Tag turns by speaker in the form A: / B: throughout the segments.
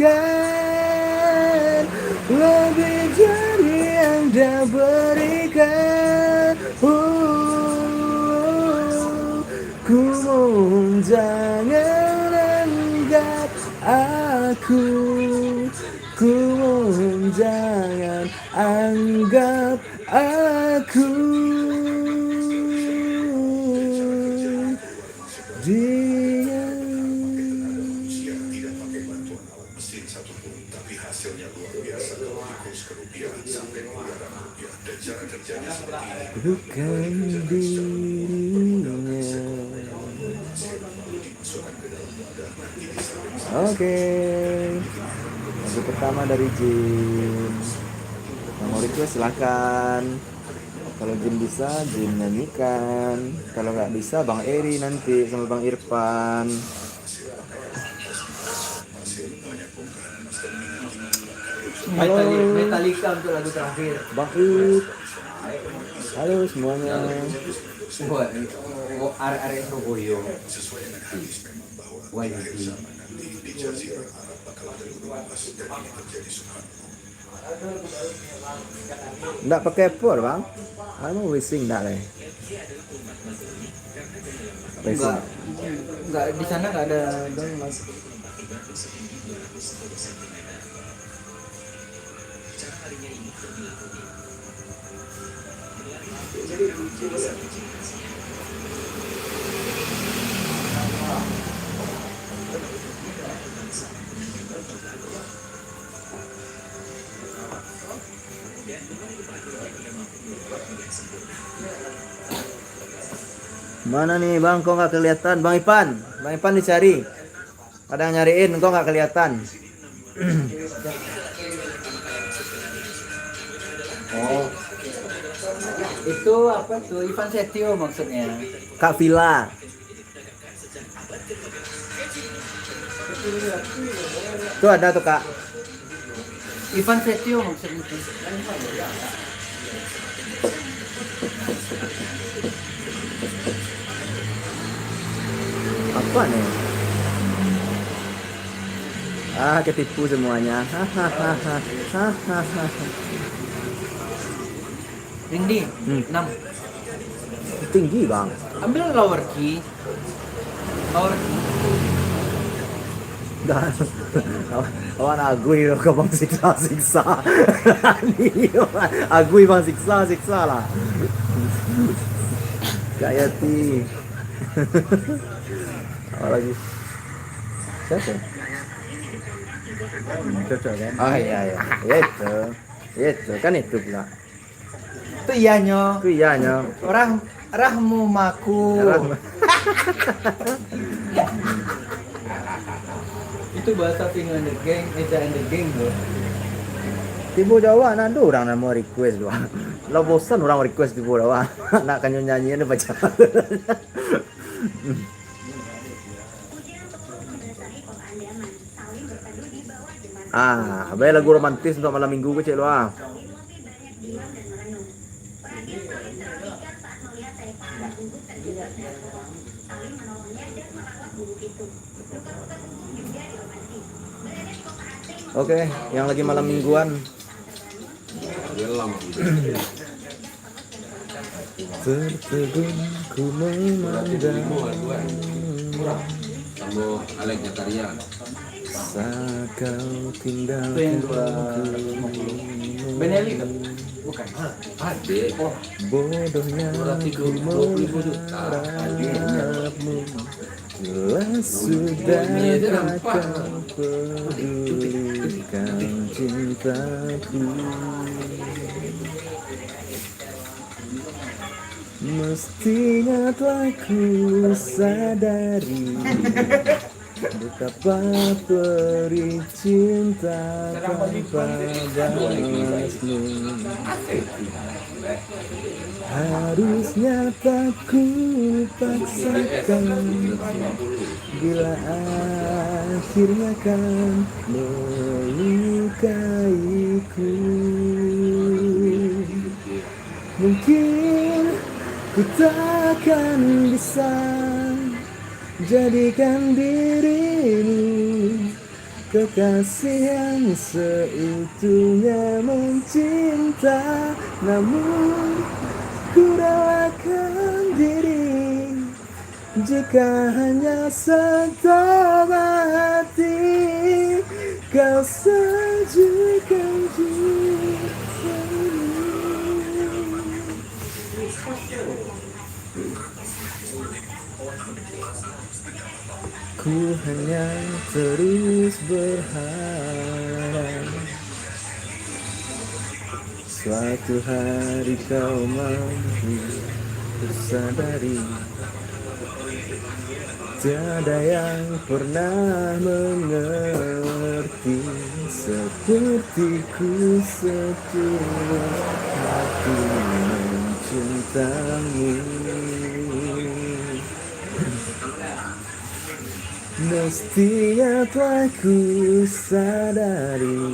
A: berikan, lebih dari yang dia berikan. Ku mohon jangan anggap aku, ku mohon jangan anggap aku dia. Bukan dirinya. Oke, lagu pertama dari Jin. Yang mau request silahkan. Kalau Jin bisa, Jin nyanyikan. Kalau nggak bisa, Bang Eri nanti sama Bang Irfan. Halo.
B: Metallica untuk lagu terakhir.
A: Bang Ik. Halo semuanya.
B: Are Surabaya. Wah,
A: Nggak pakai por Bang? Kamu wishing nggak leh?
B: enggak di sana enggak ada download.
A: Mana nih Bang? Kok nggak kelihatan? Bang Ipan, Bang Ipan dicari. Ada yang nyariin, kok nggak kelihatan?
B: Oh. Itu apa tuh? Ivan Setio maksudnya.
A: Kak Villa. Tuh ada tuh Kak.
B: Ivan Setio maksudnya.
A: Apa nih? Ketipu semuanya.
B: Ringdi, 6.
A: Tinggi Bang.
B: Ambil lower key. Lower key.
A: Dan kawan agui lo ke Bang siksa. Agui Bang siksa lah. Kayak ti. Apa lagi? Siapa? Cocok kan? Oh iya. Itu kan itu pula.
B: Itu ianya.
A: Itu ianya.
B: Rahmu maku. Itu bahasa Finland the gang, the gang bro.
A: Tibo Jawa nak ada orang nak mau request doa. Lah bosan orang request Tibo Jawa. Nak kan nyanyian baca. Baik lagu romantis untuk malam minggu kecil doa. Oke, yang lagi malam mingguan. Tertegun ku memandang
C: sama Alex Jataria.
A: Saat kau tinggalkan
B: Benelli kan? Bukan.
C: Adik.
A: bodohnya ku mengharapmu. Jelas sudah kau pedulikan cintaku. Mestinya telah ku sadari betapa perih cinta tanpa balasmu. Harusnya tak ku paksakan bila akhirnya kan melukaiku. Mungkin ku takkan bisa jadikan dirimu kekasih yang seutuhnya mencinta, namun ku relakan diri jika hanya setengah hati kau sajukan jiwa ini. Ku hanya terus berharap suatu hari kau mampu tersadari tiada yang pernah mengerti sepertiku setulus hati mencintamu. Mestinya telah ku sadari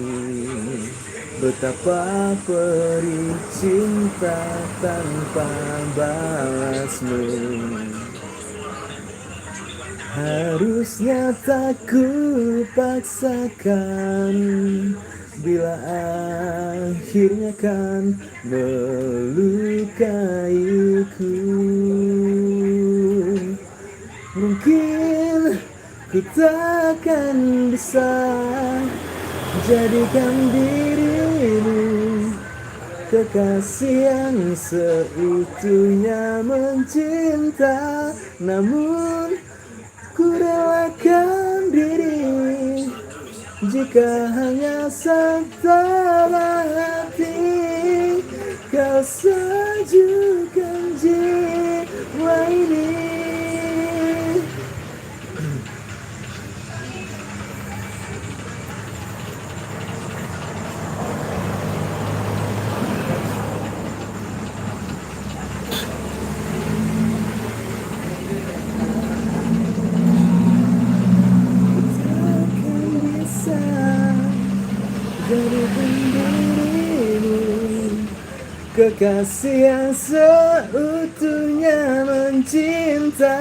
A: betapa perih cinta tanpa balasmu. Harusnya tak ku paksakan bila akhirnya kan melukaiku. Mungkin ku takkan bisa jadikan dirimu kekasih yang seutuhnya mencinta, namun ku relakan diri jika hanya setengah hati kau sajukan jiwa ini. Jadikan dirimu kekasih yang seutuhnya mencinta,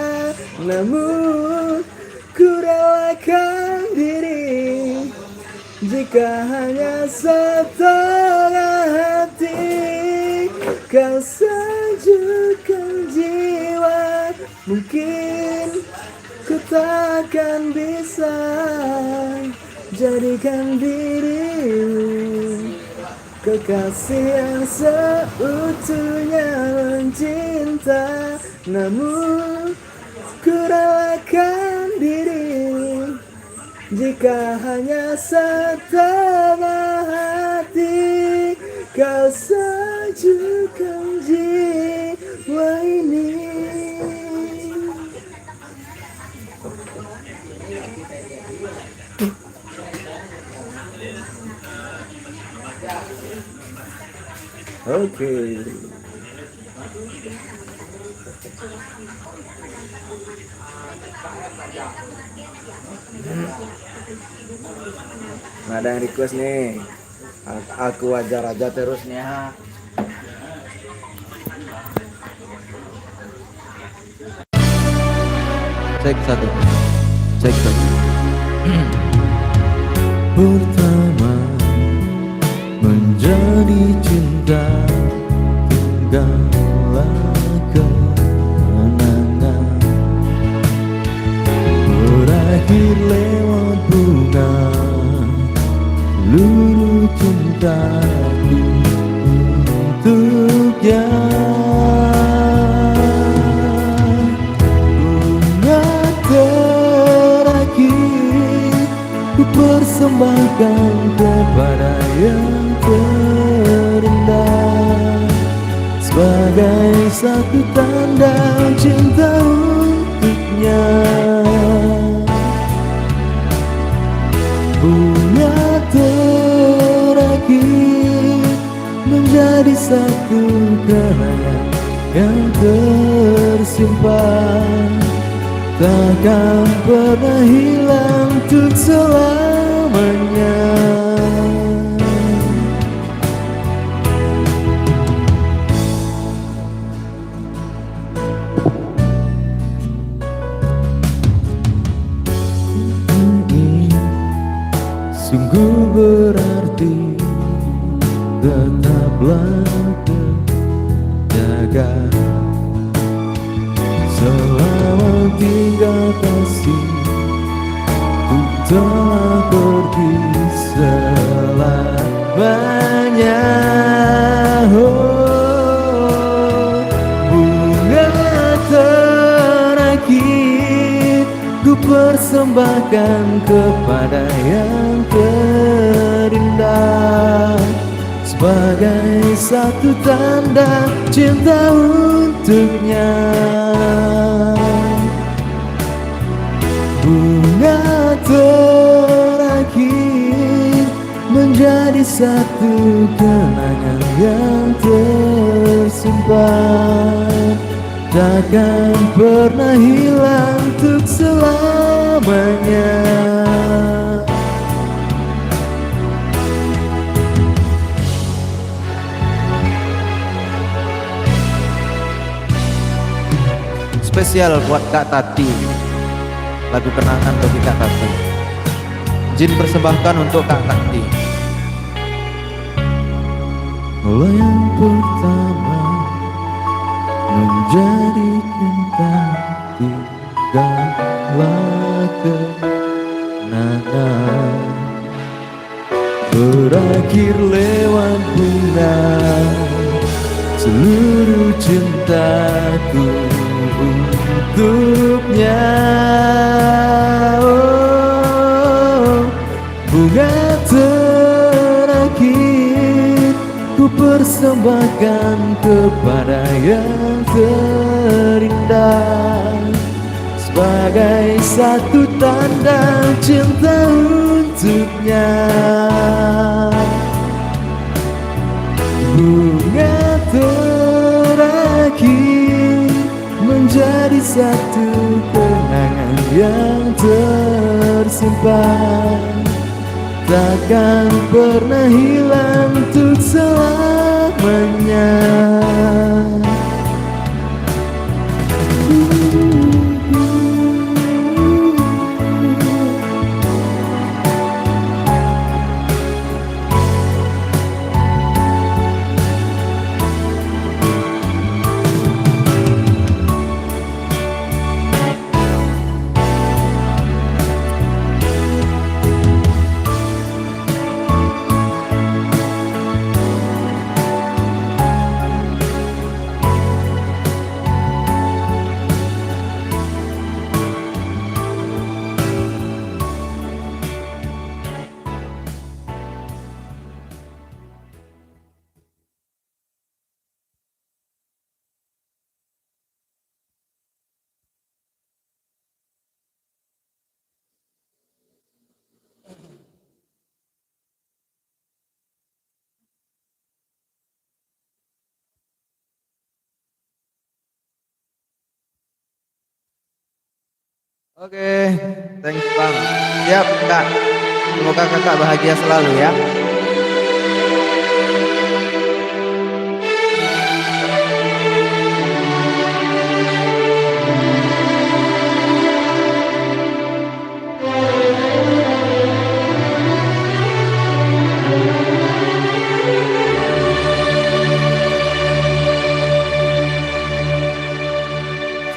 A: namun ku relakan diri jika hanya setengah hati kau sajukan jiwa. Mungkin ku takkan bisa jadikan dirimu kekasih yang seutuhnya mencinta, namun ku relakan diri jika hanya setengah hati kau sajukan jiwa ini. Oke. Nah, ada yang request nih. Aku wajar aja terusnya.
B: Cek satu. Cek satu.
A: Pertama menjadi cinta segala kenangan berakhir lewat bunga seluruh cintaku untuknya. Bunga terakhir ku persembahkan kepada yang terindah sebagai satu tanda cinta untuknya. Bunga terakhir menjadi satu kenangan yang tersimpan, takkan pernah hilang untuk selamanya. sungguh berarti. Tetaplah terjaga selama tinggal kasih. Ku telah pergi selamanya. Oh, bunga terakhir ku persembahkan kepada yang terindah, sebagai satu tanda cinta untuknya. Bunga terakhir menjadi satu kenangan yang tersimpan, takkan pernah hilang untuk selamanya. Spesial buat Kak Tati, lagu kenangan bagi Kak Tati. Jin persembahkan untuk Kak Tati. Mulai yang pertama menjadi cinta, tinggallah kenangan, berakhir lewat bunga seluruh cintaku untuknya. Oh, bunga terakhir ku persembahkan kepada yang terindah, sebagai satu tanda cinta untuknya. Bunga terakhir menjadi satu kenangan yang tersimpan, takkan pernah hilang untuk selamanya. Oke, thanks Bang. Siap Kak. Semoga Kakak bahagia selalu ya.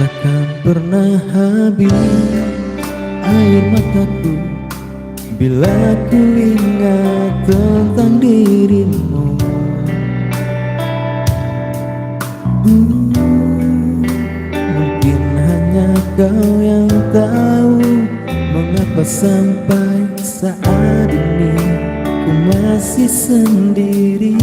A: Takkan pernah habis air mataku bila ku ingat tentang dirimu. Mungkin hanya kau yang tahu mengapa sampai saat ini ku masih sendiri.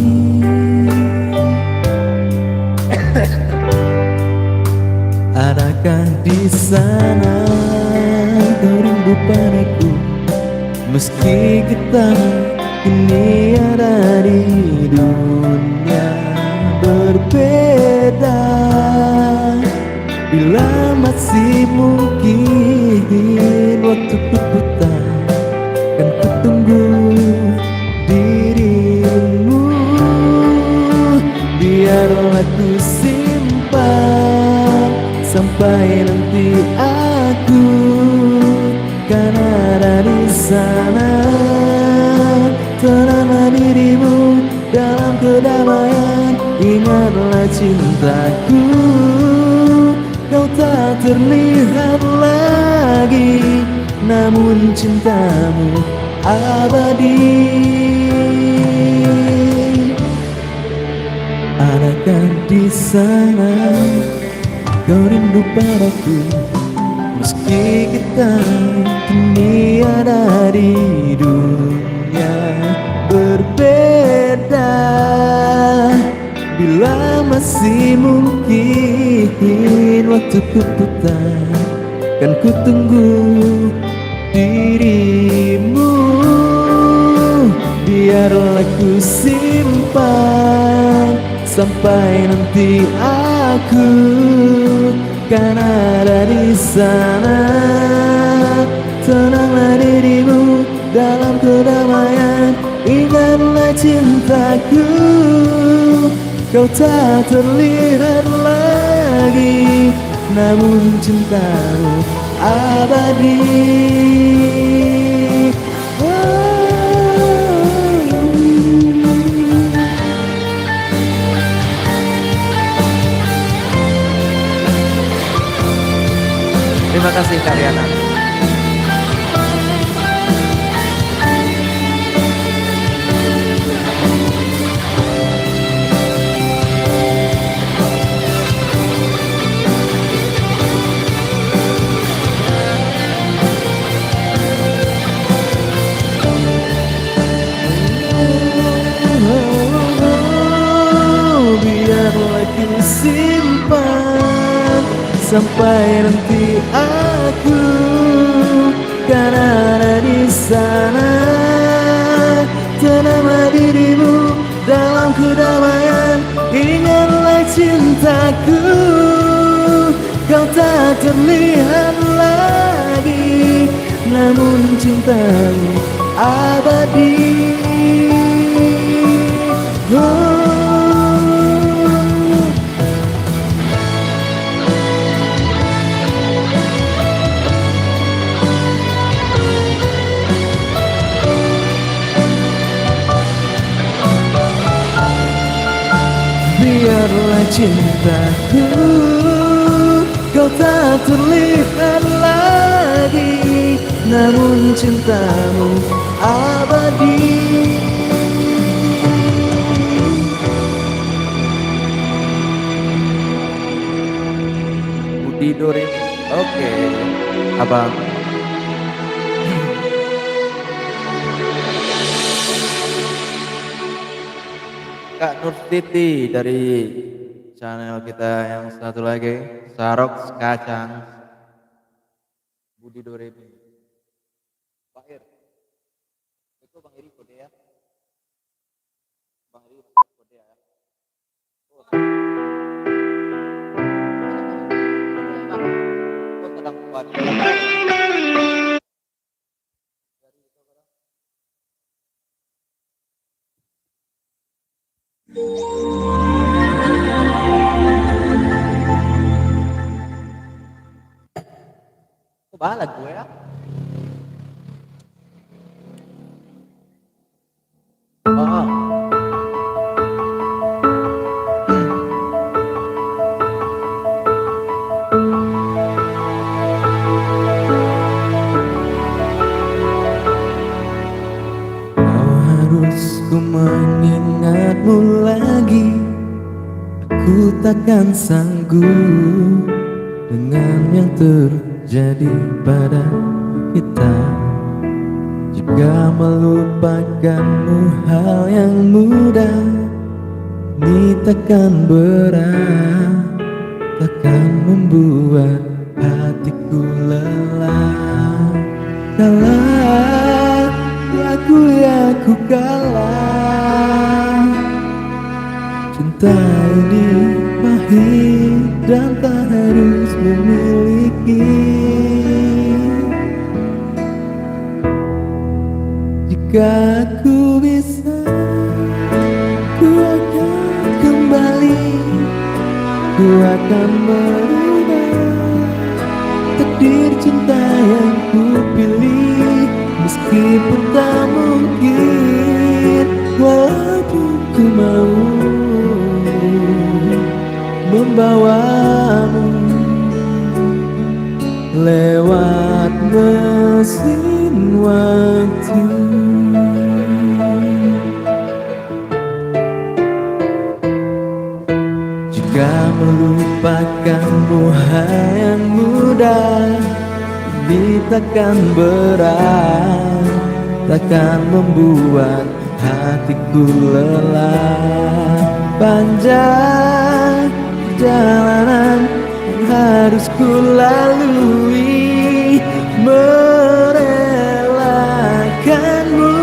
A: Adakah di sana kau rindu padaku, meski kita kini ada di dunia berbeda? Bila masih mungkin waktu berputar, kan ku tunggu dirimu. Biarlah ku simpan sampai nanti aku kan ada di sana. cintaku, kau tak terlihat lagi, namun cintamu abadi. Adakah di sana kau rindu padaku, meski kita kini ada di dunia berbeda? Bila masih mungkin waktuku putar, kan ku tunggu dirimu. Biarlah ku simpan sampai nanti aku kan ada di sana. Tenanglah dirimu dalam kedamaian, ingatlah cintaku, kau tak terlihat lagi, namun cintamu abadi. Terima kasih Kak Riana. Biarlah ku simpan sampai nanti aku kan ada di sana. Tenanglah dirimu dalam kedamaian, ingatlah cintaku, kau tak terlihat lagi, namun cintamu abadi. Biarlah cintaku, kau tak terlihat lagi, namun cintamu abadi. Budi Dorin, oke, abang. Kak Nur Titi dari channel kita yang satu lagi, Sarok Kacang, Budi Doremi. Pak Ir, itu Bang Iri kode ya? Bang Iri kode ya? Oh, sedang buat. Balag gue ya. Harus ku mengingatmu lagi, aku takkan sanggup dengan yang terjadi pada kita. Jika melupakanmu hal yang mudah, ini takkan berat, takkan membuat hatiku lelah. Kalah, aku kalah. Cinta ini pahit dan tak harus memiliki. Jika aku bisa, ku akan kembali, ku akan merubah takdir cinta yang ku pilih. Meskipun tak mungkin, walaupun ku mau, membawamu lewat mesin waktu. Jika melupakanmu yang mudah, ini takkan berat, takkan membuat hatiku lelah. Panjang perjalanan yang harus ku lalui, merelakanmu.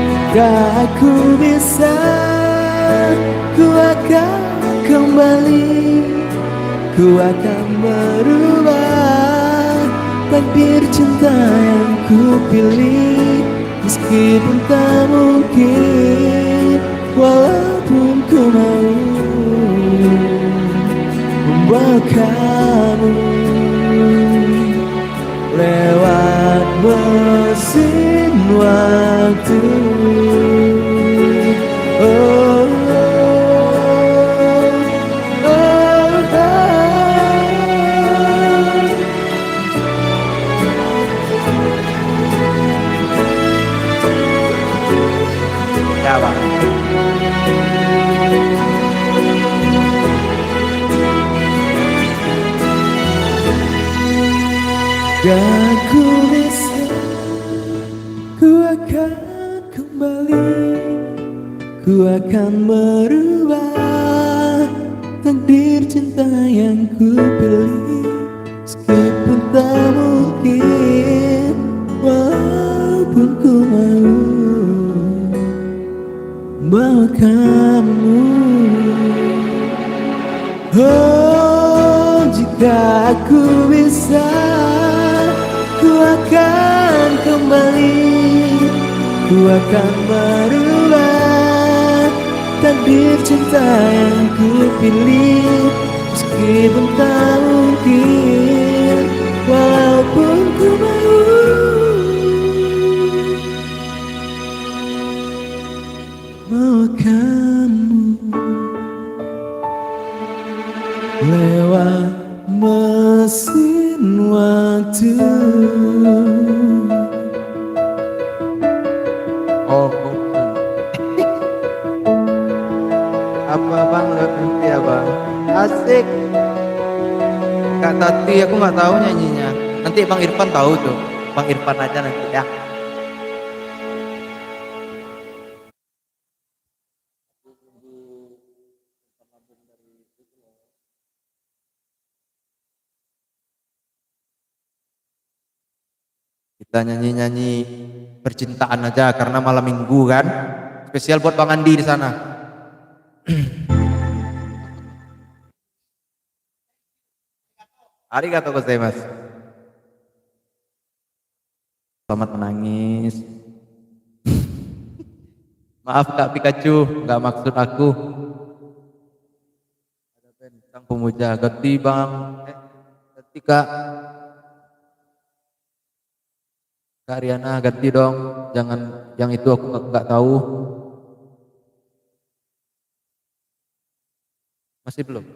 A: Jika aku bisa, ku akan kembali, ku akan merubah takdir cinta yang ku pilih. Meskipun tak mungkin, walaupun ku mau membawa kamu lewat mesin waktu. Oh, oh, oh, oh. Ya, Bang. Gak ku bisa, ku akan kembali, ku akan merubah takdir cinta yang ku pilih. Meskipun tak mungkin, walaupun ku mau bawa kamu. Oh, jika aku bisa, ku akan kembali, ku akan merubah takdir cinta yang ku pilih. Meskipun tak mungkin, walaupun ku mau kamu lewat mesin waktu. Oh, apa bang lewat nanti ya bang? Asik. Kak Tati aku nggak tahu nyanyinya. Nanti Bang Irfan tahu tuh. Bang Irfan aja nanti ya. Kita nyanyi-nyanyi percintaan aja karena malam minggu kan. Spesial buat Bang Andi di sana. Arigatou gozaimasu. Selamat menangis. Maaf Kak Pikachu, nggak maksud aku. Ada bentang pemuja, ganti Bang. Ganti Kak. Kak Riana ganti dong, jangan yang itu aku nggak tahu. Masih belum?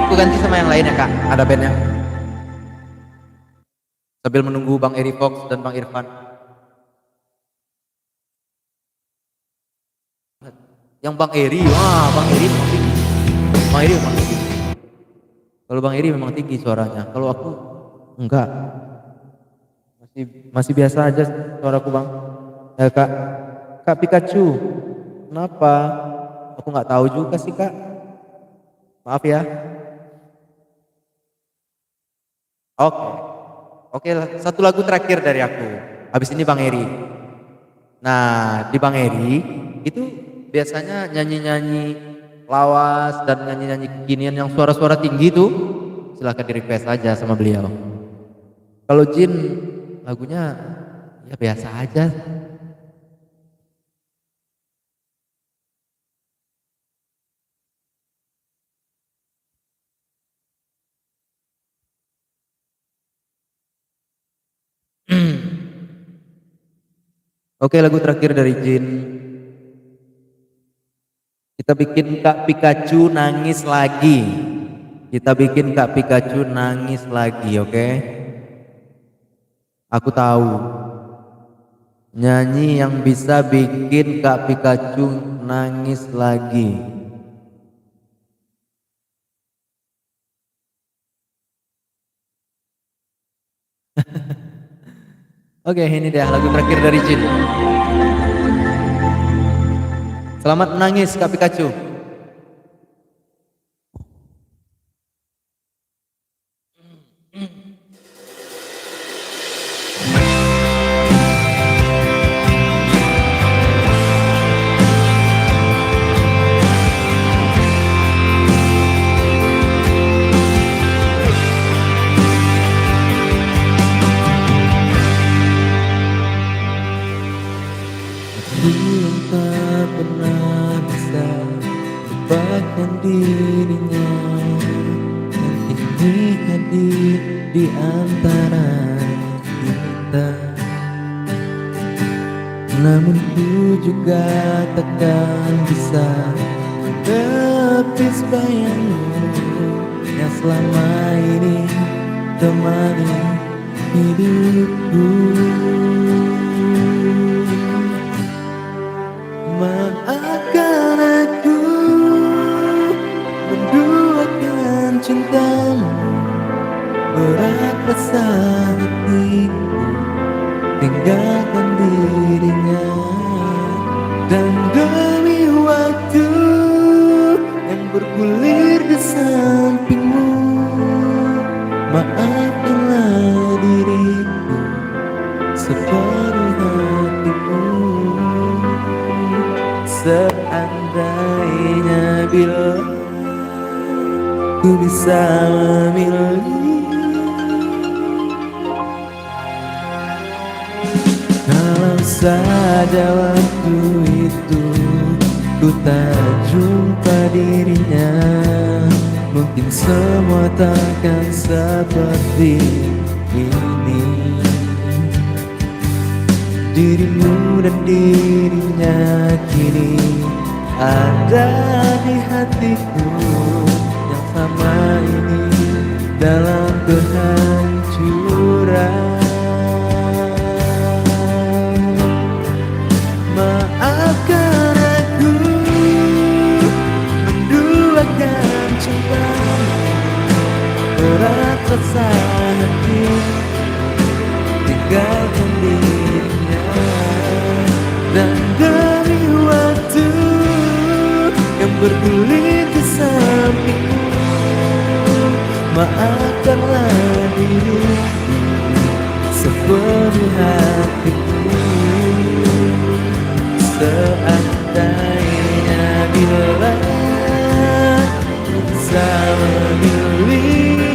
A: Aku ganti sama yang lain ya Kak, ada bandnya. Sambil menunggu Bang Eri Fox dan Bang Irfan. Yang Bang Eri, wah Bang Eri memang tinggi. Bang Eri memang tinggi. Kalau Bang Eri memang tinggi suaranya. Kalau aku enggak. Masih biasa aja suaraku Bang. Ya Kak. Kak Pikachu. Kenapa? Aku nggak tahu juga sih Kak. Maaf ya. Oke. Oke, satu lagu terakhir dari aku. Habis ini Bang Eri. Nah, di Bang Eri itu biasanya nyanyi-nyanyi lawas dan nyanyi-nyanyi kekinian yang suara-suara tinggi tuh silahkan di request aja sama beliau. Kalau Jin lagunya ya biasa aja.
D: Oke, lagu terakhir dari Jin. Kita bikin Kak Pikachu nangis lagi. Kita bikin Kak Pikachu nangis lagi, oke? Aku tahu nyanyi yang bisa bikin Kak Pikachu nangis lagi. Oke, ini dia lagu terakhir dari Jin. Selamat menangis Kak Pikachu. Aku yang tak pernah bisa lupakan dirinya, yang kini hadir di antara kita. Namun ku juga takkan bisa tepis bayangmu yang selama ini temani hidupku. Maafkan aku menduakan cintamu, berat rasa hatiku tinggalkan dirinya. Dan demi waktu yang bergulir di sampingmu, maafkanlah diriku sepenuh hatiku. Seandainya bila ku bisa memilih, kalau saja waktu itu ku tak jumpa dirinya, mungkin semua takkan seperti ini. Dirimu dan dirinya kini ada di hatiku, yang sama ini dalam kehancuran. Maafkan aku menduakan cintamu, berat rasa hati tinggalkan dirinya. Dan demi waktu yang bergulir di sampingmu, maafkanlah diriku sepenuh hatiku. Seandainya bila ku bisa memilih,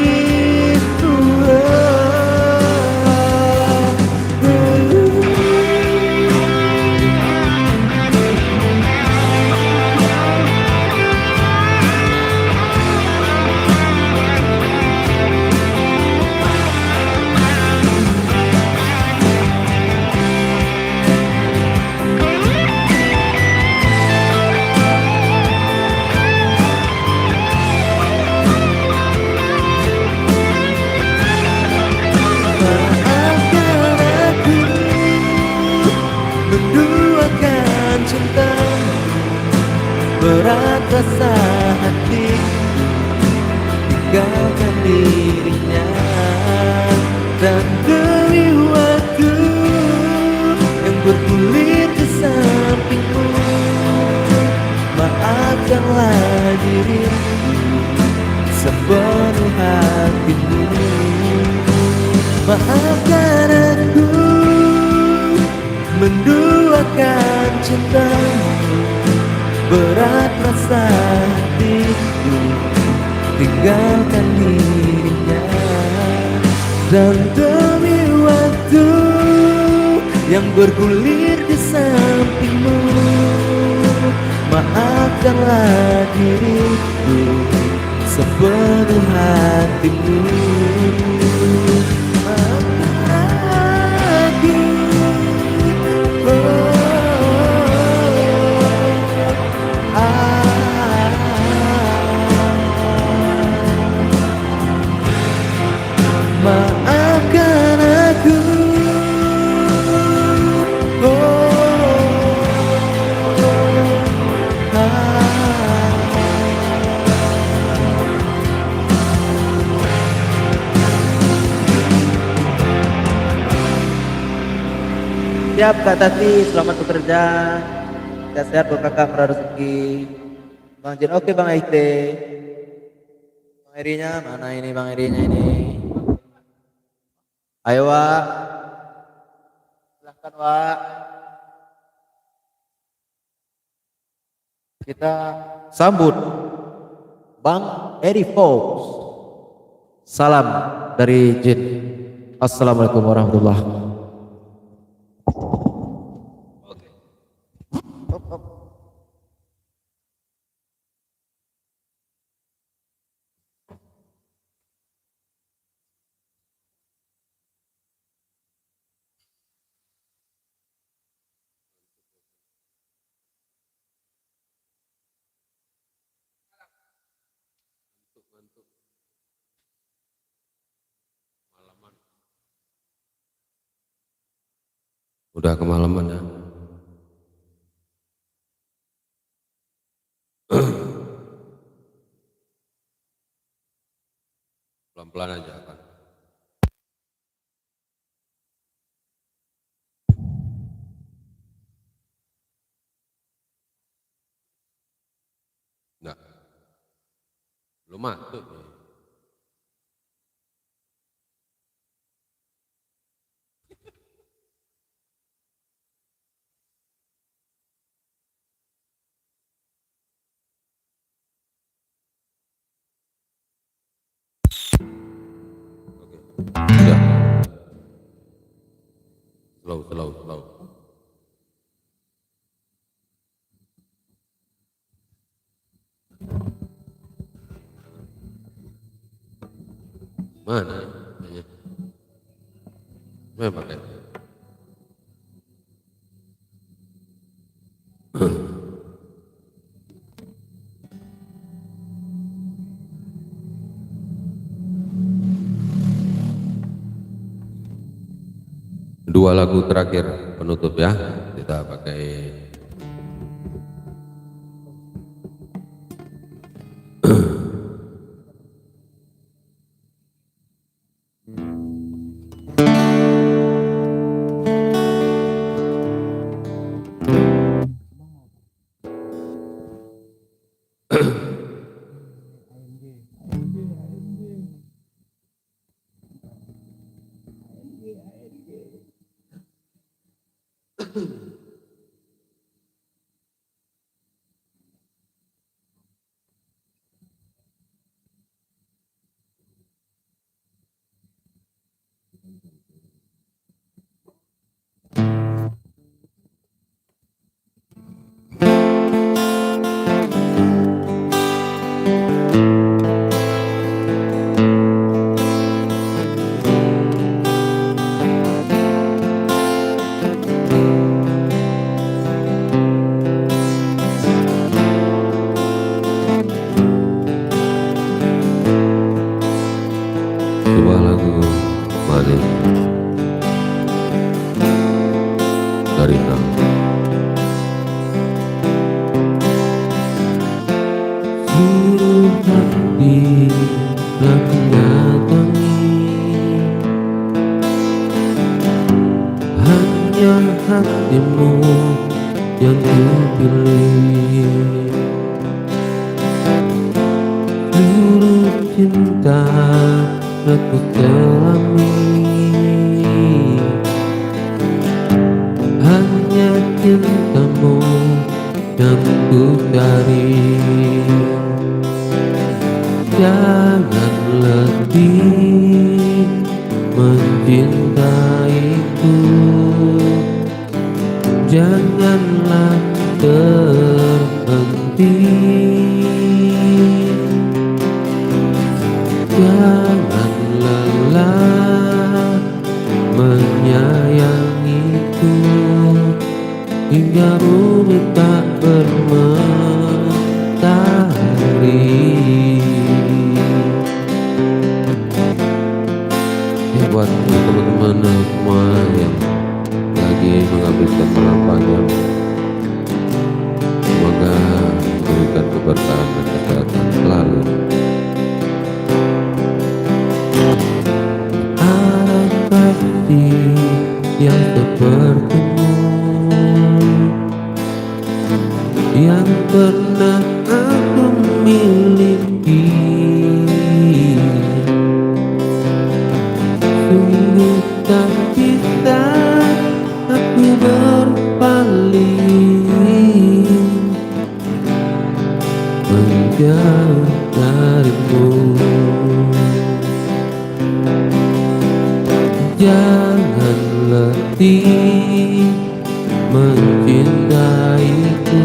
D: menduakan cintamu, berat rasa hatiku tinggalkan dirinya. Dan demi waktu yang bergulir di sampingmu, maafkanlah diriku sepenuh hatiku. Maafkan aku menduakan cintamu, berat rasa hatiku tinggalkan dirinya. Dan demi waktu yang bergulir di sampingmu, maafkanlah diriku sepenuh hatimu. Maafkan aku, oh. Siap Kak Tati, selamat bekerja. Sehat-sehat buat kakak murah rezeki. Bang Jin, oke Bang Aite. Bang Erinya, mana ini Bang Erinya ini? Ayo Wak. Silahkan Wak. Kita sambut Bang Eri Fox. Salam dari Jin. Assalamualaikum warahmatullahi wabarakatuh.
C: Udah kemalaman ya. Pelan-pelan aja kan. Enggak. Belum masuk. Sudah. Slow. Mana? Mana pakai? Dua lagu terakhir penutup ya, kita pakai sebuah lagu manis dari Nam. Seluruh hati telah mendatangi, hanya hatimu yang kupilih. Seluruh cinta aku selami, hanya cintamu yang ku cari. Jangan letih mencintaiku, janganlah terhenti. Jangan lelah menyayangiku hingga bumi tak bermatahari. Buat teman-teman semua yang lagi menghabiskan malam panjang, semoga diberikan keberkahan dan kesehatan selalu. Ada kasih yang sepertimu yang pernah aku miliki. Sungguh tak bisa aku berpaling menjauh darimu. Jangan letih mencintaiku,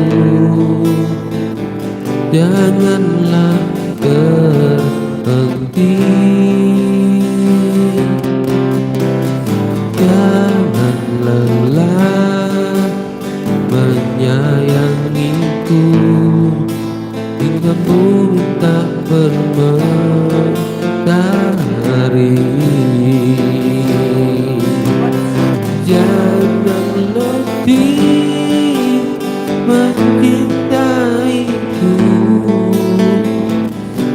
C: janganlah berhenti, jangan lelah menyayangiku hingga bumi tak bermentari. Jangan letih mencintaiku,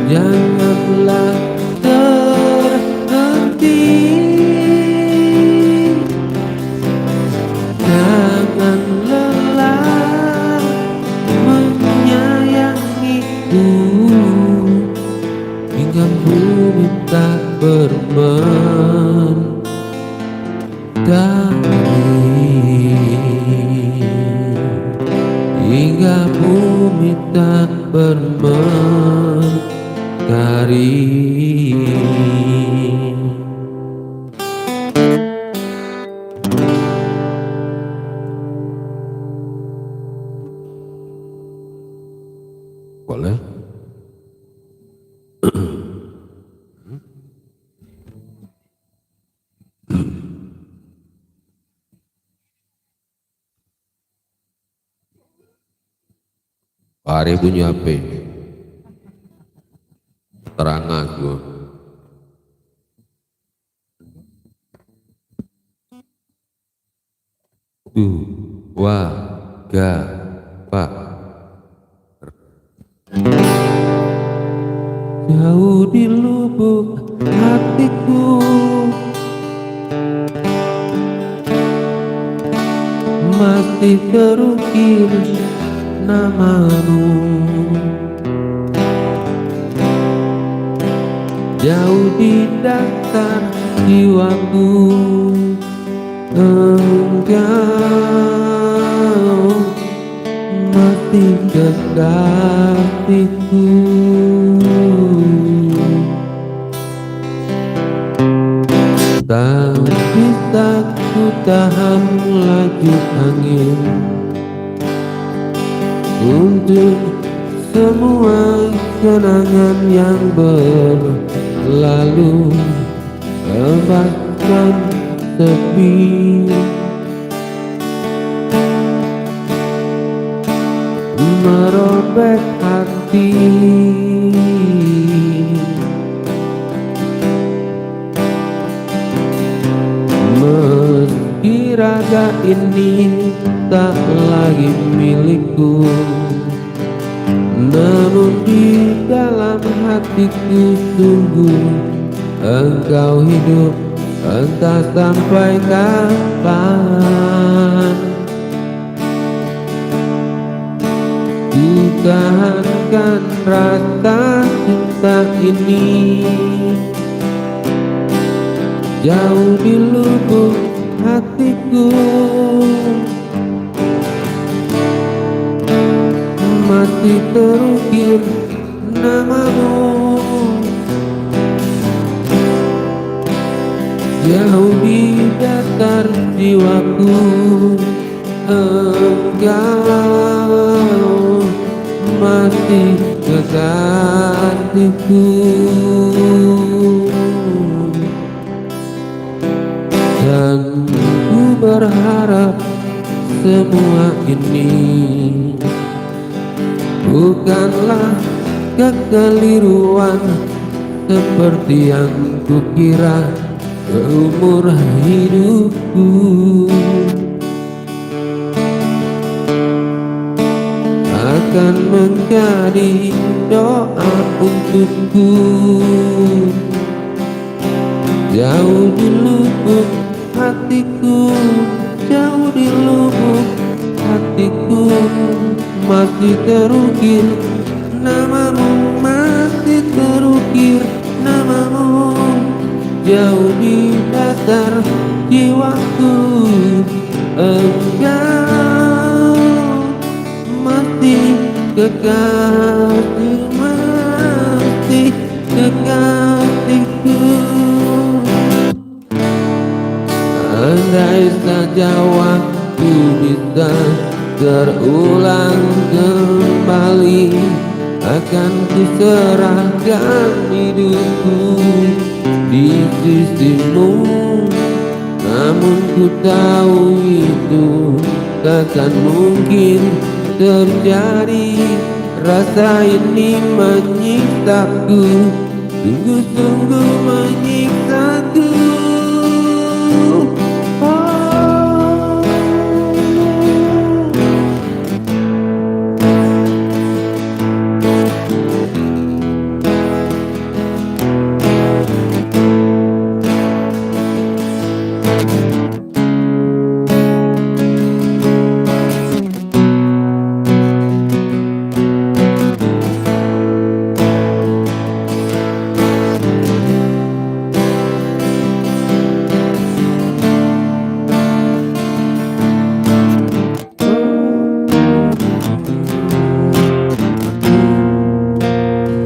C: janganlah terhenti, jangan lelah menyayangiku hingga bumi tak bermentari. Hingga bumi tak bermentari. Boleh? Pak Ari bunyi HP. Terang aku. Pak. Jauh di lubuk hatiku masih terukir namamu. Jauh di dasar jiwaku engkau masih kekasihku. Tak bisa ku tahan laju angin untuk semua kenangan yang berlalu. Lepaskan sepi merobek hati, meski raga ini tak lagi milikku, namun di dalam hatiku sungguh engkau hidup, entah sampai kapan. Tahankan rasa cinta ini jauh di lubuk hatiku, masih terukir namamu. Jauh di dasar jiwaku engkau masih kekasihku. Dan ku berharap semua ini bukanlah kekeliruan seperti yang kukira seumur hidupku. Akan menjadi doa untukku jauh di lubuk hatiku, jauh di lubuk hatiku, masih terukir namamu, masih terukir namamu, jauh di dasar jiwaku. Engkau masih kekasih, masih kekasihku. Andai saja waktu bisa terulang kembali, akan kuserahkan hidupku di sisimu. Namun ku tahu itu takkan mungkin terjadi. Rasa ini menyiksaku, sungguh-sungguh menyiksaku.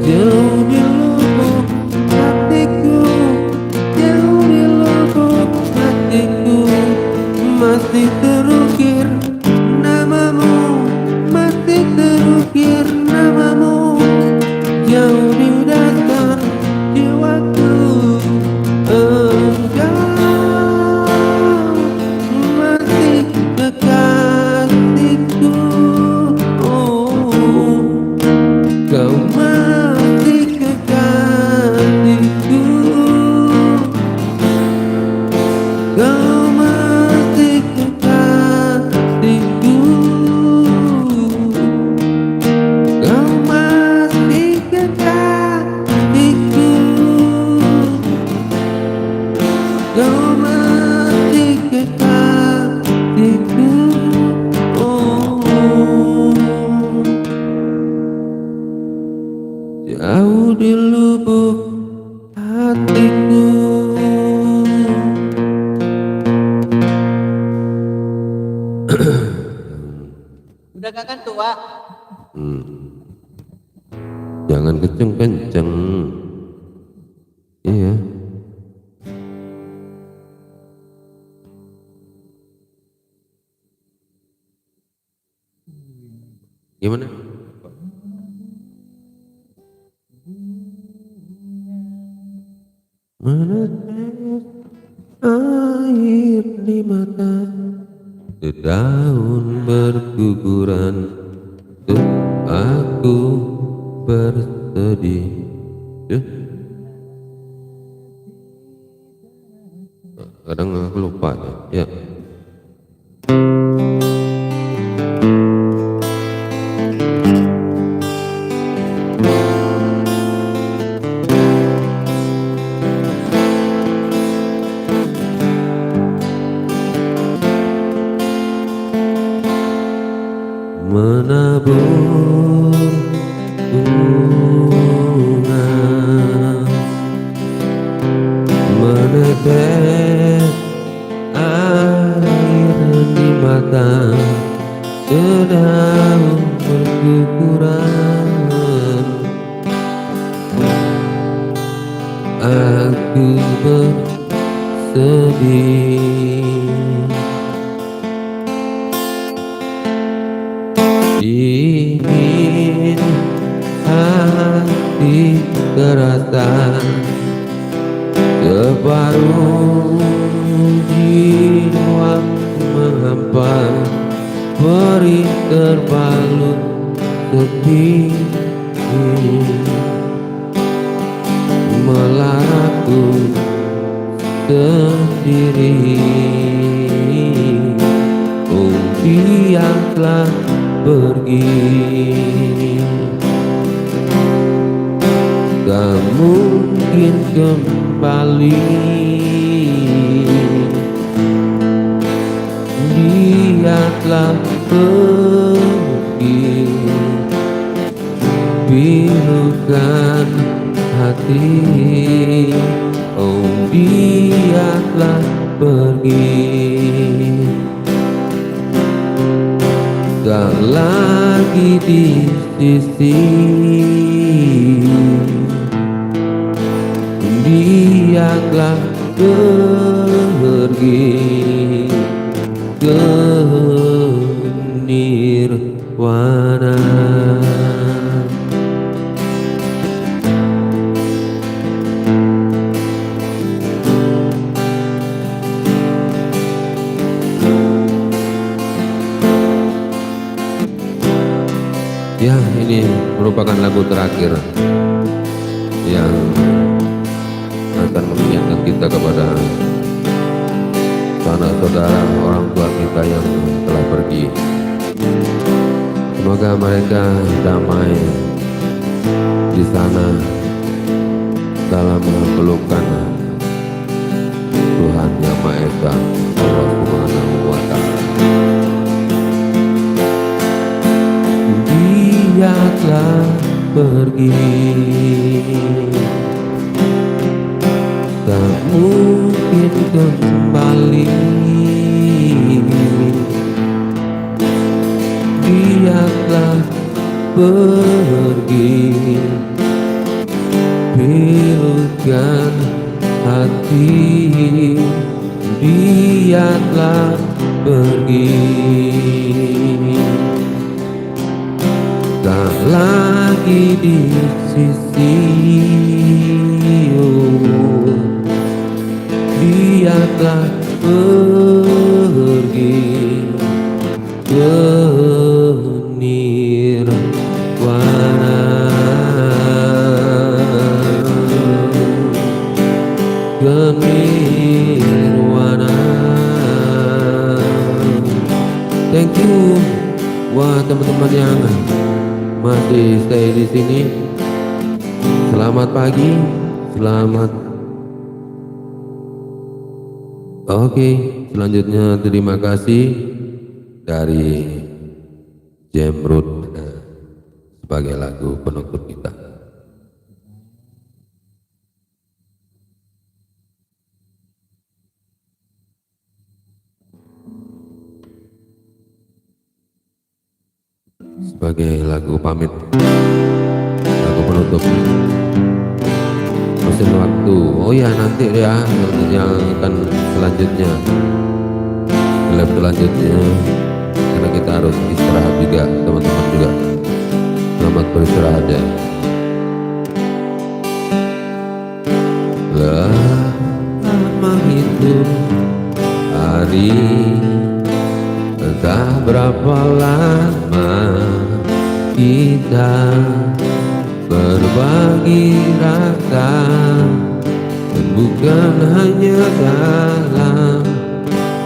C: Jauh di lubuk hatiku, jauh di lubuk hatiku, masih terukir namamu, masih terukir namamu, jauh di dasar jiwaku. Engkau masih kekasihku. Kau masih kekasihku, kau masih kekasihku, kau masih kekasihku, kau masih kekasihku. Jauh di lubuk hatiku.
D: Udah kakak tua.
C: Jangan kenceng-kenceng. Iya. Gimana? Menetes air di mata, daun berguguran, tuh aku bersedih. Kadang aku lupa ya. Menabur bunga, menetes air di mata, sedang berguguran. Aku bersedih. Dingin hati terasa, separuh jiwa menghampa, perih terbalut sepi, melaraku sendiri. Oh, dia telah pergi, tak mungkin kembali. Dia telah pergi. luluhkan hati. Oh, dia telah pergi, tak lagi di sisi. Dia telah pergi ke nirwana. Ya, ini merupakan lagu terakhir yang akan mengingatkan kita kepada sanak saudara, orang tua kita yang telah pergi. Semoga mereka damai di sana dalam pelukan Tuhan Yang Maha Esa, Allah Subhanahu wa Ta'ala. Dia telah pergi, tak mungkin kembali. Dia telah pergi, pilihkan hati. Dia telah pergi, tak lagi di sisi. Oh, dia telah pergi ke nirwana, ke nirwana. Thank you buat teman-teman yang masih stay di sini. Selamat pagi, selamat. Oke, selanjutnya terima kasih dari Jamrud sebagai lagu penutup kita. Sebagai lagu pamit, lagu penutup. Mesin waktu, oh ya nanti ya yang akan selanjutnya, lab selanjutnya, karena kita harus istirahat juga, teman-teman juga. Selamat beristirahat ya. Lama hidup hari, entah berapa lama kita berbagi rasa, dan bukan hanya dalam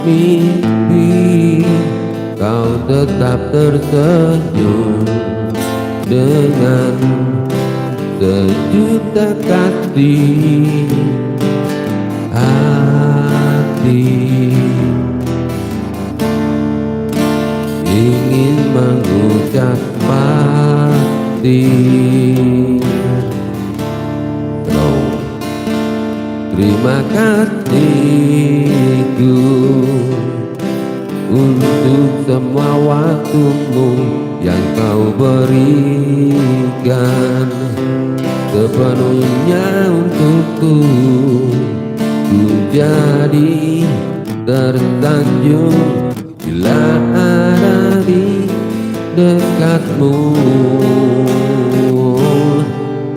C: mimpi. Kau tetap tersenyum dengan sejuta kasih hati. Ingin mengucap pasti, terima kasihku untuk semua waktumu yang kau berikan, sepenuhnya untukku. Ku jadi tersanjung bila ada di dekatmu.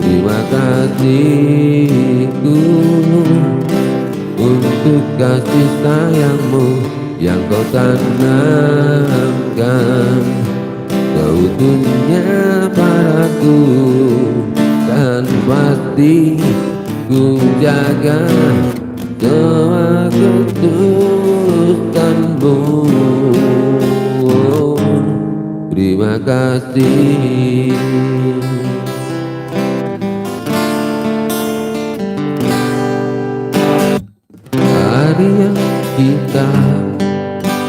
C: Terima kasihku untuk kasih sayangmu yang kau tanamkan seutuhnya padaku, dan pasti ku jaga semua ketulusanmu. Terima kasih. Hari yang kita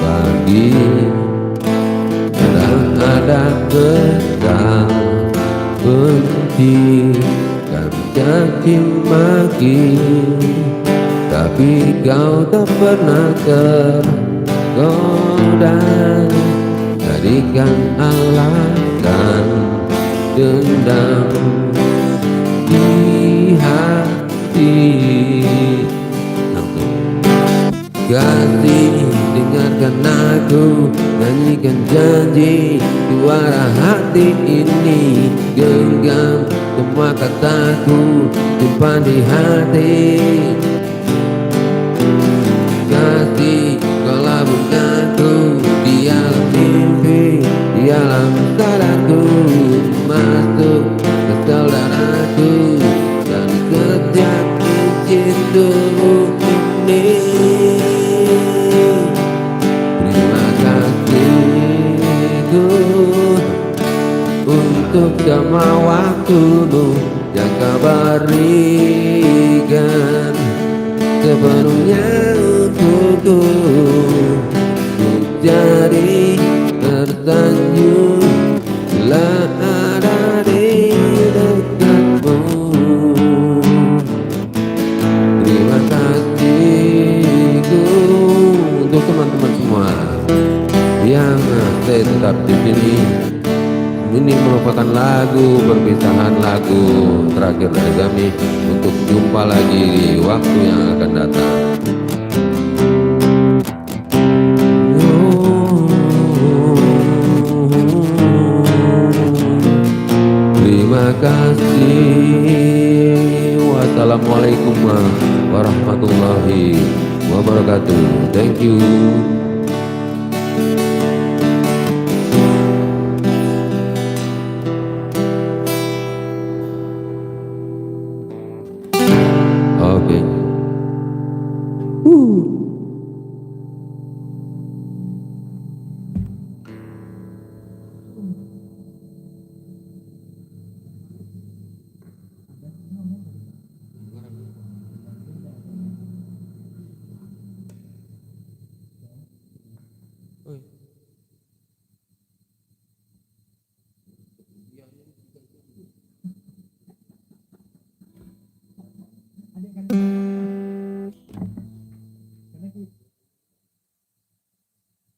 C: bagi, kadang ada kesal, benci kan caci maki, tapi kau tak pernah tergoda. Jadikan alasan dendam di hati. Kasih, dengarkan aku nyanyikan janji suara hati ini. Genggam semua kataku, simpan di hati. Kasih, kau labunkanku di alam mimpi, di alam sadarku, masuk ke saudaraku dan setiap izin tubuh ini. Terima kasihku untuk semua waktumu yang kau berikan sepenuhnya untukku. Ku jadi tersanjung bila ada di dekatmu. Terima kasihku untuk teman-teman semua yang stay tetap di sini. Ini merupakan lagu perpisahan, lagu terakhir dari kami. Untuk jumpa lagi di waktu yang akan datang. Terima kasih. Wassalamualaikum warahmatullahi wabarakatuh. Thank you.